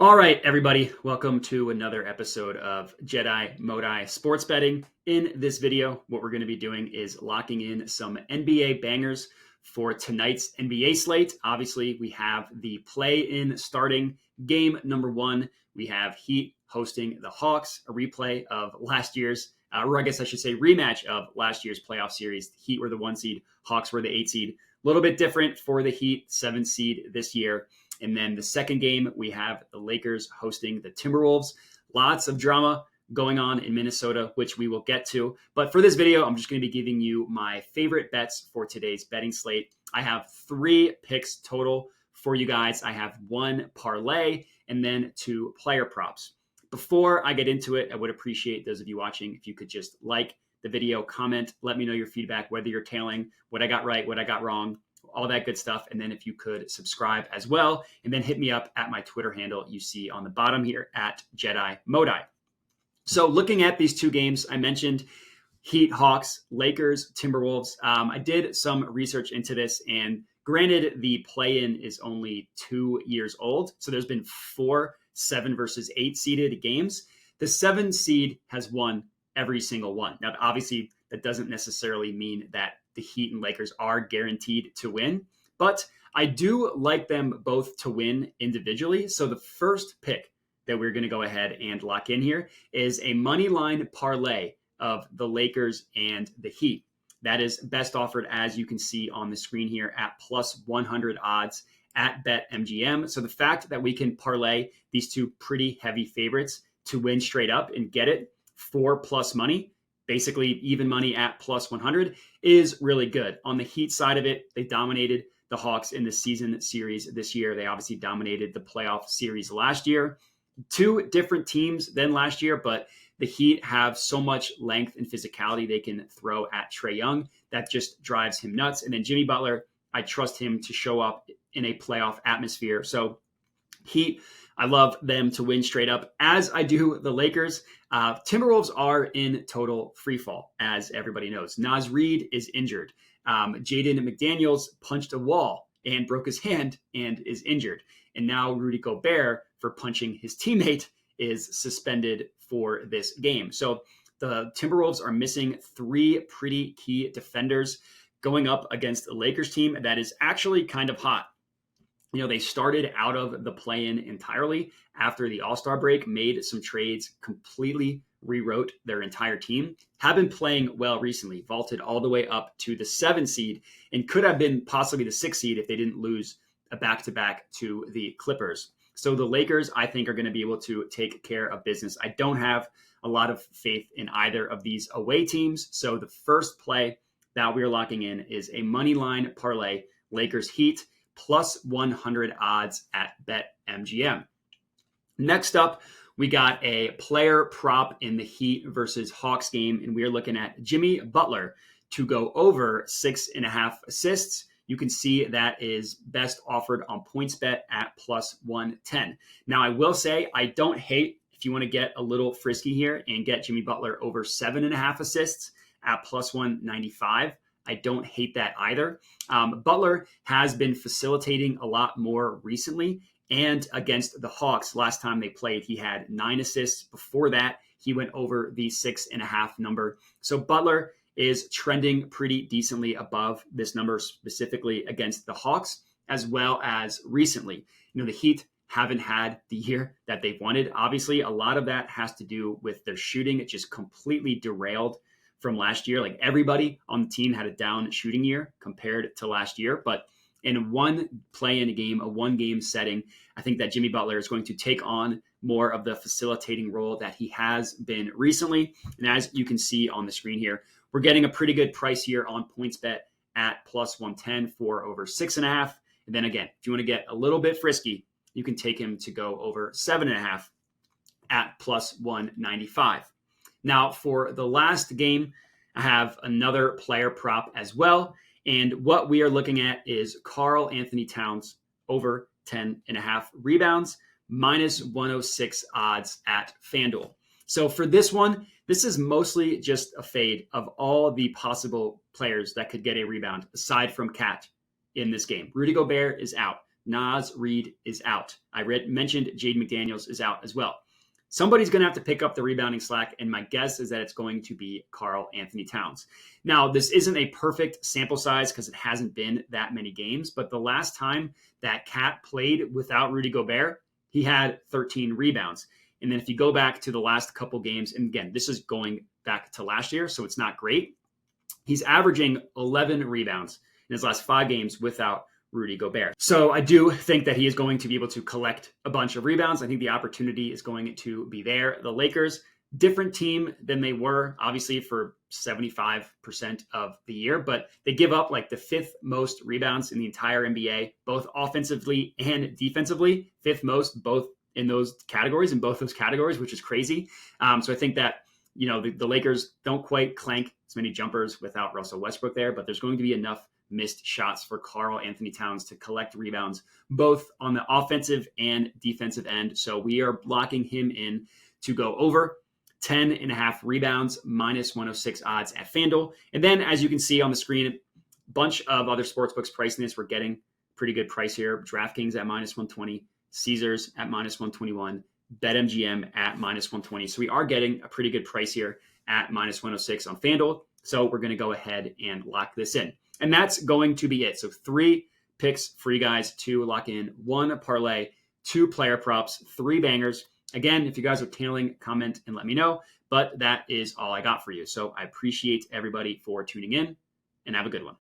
All right, everybody, welcome to another episode of Jedi Modi Sports Betting. In this video, what we're going to be doing is locking in some NBA bangers for tonight's NBA slate. Obviously, we have the play-in starting game number one. We have Heat hosting the Hawks, a replay of last year's, or I guess I should say rematch of last year's playoff series. The Heat were the 1 seed, Hawks were the 8 seed. A little bit different for the Heat, 7 seed this year. And then the second game, we have the Lakers hosting the Timberwolves. Lots of drama going on in Minnesota, which we will get to. But for this video, I'm just going to be giving you my favorite bets for today's betting slate. I have 3 picks total for you guys. I have 1 parlay and then 2 player props. Before I get into it, I would appreciate those of you watching if you could just like the video, comment, let me know your feedback, whether you're tailing, what I got right, what I got wrong, all that good stuff. And then if you could subscribe as well, and then hit me up at my Twitter handle you see on the bottom here at Jedi Modi. So looking at these 2 games, I mentioned Heat, Hawks, Lakers, Timberwolves. I did some research into this, and granted, the play-in is only 2 years old. So there's been 4 7 versus 8 seeded games. The 7 seed has won every single one. Now, obviously, that doesn't necessarily mean that the Heat and Lakers are guaranteed to win, but I do like them both to win individually. So the first pick that we're going to go ahead and lock in here is a Moneyline parlay of the Lakers and the Heat. That is best offered, as you can see on the screen here, at plus 100 odds at BetMGM. So the fact that we can parlay these 2 pretty heavy favorites to win straight up and get it for plus money, basically even money at plus 100, is really good. On the Heat side of it, they dominated the Hawks in the season series this year. They obviously dominated the playoff series last year. 2 different teams than last year, but the Heat have so much length and physicality they can throw at Trae Young. That just drives him nuts. And then Jimmy Butler, I trust him to show up in a playoff atmosphere. So Heat, I love them to win straight up, as I do the Lakers. Timberwolves are in total free fall, as everybody knows. Naz Reid is injured. Jaden McDaniels punched a wall and broke his hand and is injured. And now Rudy Gobert, for punching his teammate, is suspended for this game. So the Timberwolves are missing 3 pretty key defenders going up against the Lakers team that is actually kind of hot. You know, they started out of the play-in entirely after the All-Star break, made some trades, completely rewrote their entire team, have been playing well recently, vaulted all the way up to the 7 seed, and could have been possibly the 6 seed if they didn't lose a back-to-back to the Clippers. So the Lakers, I think, are going to be able to take care of business. I don't have a lot of faith in either of these away teams. So the first play that we're locking in is a money line parlay, Lakers Heat, plus 100 odds at BetMGM. Next up, we got a player prop in the Heat versus Hawks game, and we are looking at Jimmy Butler to go over 6.5 assists. You can see that is best offered on PointsBet at plus 110. Now, I will say I don't hate if you want to get a little frisky here and get Jimmy Butler over 7.5 assists at plus 195. I don't hate that either. Butler has been facilitating a lot more recently, and against the Hawks, last time they played, he had 9 assists. Before that, he went over the 6.5 number. So Butler is trending pretty decently above this number, specifically against the Hawks, as well as recently. You know, the Heat haven't had the year that they've wanted. Obviously, a lot of that has to do with their shooting. It just completely derailed from last year. Like, everybody on the team had a down shooting year compared to last year. But in one play in a game, a 1-game setting, I think that Jimmy Butler is going to take on more of the facilitating role that he has been recently. And as you can see on the screen here, we're getting a pretty good price here on PointsBet at plus 110 for over 6.5. And then again, if you want to get a little bit frisky, you can take him to go over 7.5 at plus 195. Now, for the last game, I have another player prop as well. And what we are looking at is Karl-Anthony Towns over 10.5 rebounds, minus 106 odds at FanDuel. So for this one, this is mostly just a fade of all the possible players that could get a rebound aside from Cat in this game. Rudy Gobert is out. Nas Reed is out. I mentioned Jaden McDaniels is out as well. Somebody's going to have to pick up the rebounding slack, and my guess is that it's going to be Karl-Anthony Towns. Now, this isn't a perfect sample size because it hasn't been that many games, but the last time that Cat played without Rudy Gobert, he had 13 rebounds. And then if you go back to the last couple games, and again, this is going back to last year, so it's not great. He's averaging 11 rebounds in his last 5 games without Rudy Gobert. So I do think that he is going to be able to collect a bunch of rebounds. I think the opportunity is going to be there. The Lakers, different team than they were, obviously, for 75% of the year, but they give up like the 5th most rebounds in the entire NBA, both offensively and defensively, 5th most, both in those categories, which is crazy. So I think that, the Lakers don't quite clank as many jumpers without Russell Westbrook there, but there's going to be enough missed shots for Karl-Anthony Towns to collect rebounds, both on the offensive and defensive end. So we are locking him in to go over 10.5 rebounds, minus 106 odds at FanDuel. And then, as you can see on the screen, a bunch of other sportsbooks pricing this. We're getting pretty good price here. DraftKings at minus 120, Caesars at minus 121, BetMGM at minus 120. So we are getting a pretty good price here at minus 106 on FanDuel. So we're going to go ahead and lock this in. And that's going to be it. So 3 picks for you guys to lock in, 1 parlay, 2 player props, 3 bangers. Again, if you guys are tailing, comment and let me know. But that is all I got for you. So I appreciate everybody for tuning in, and have a good one.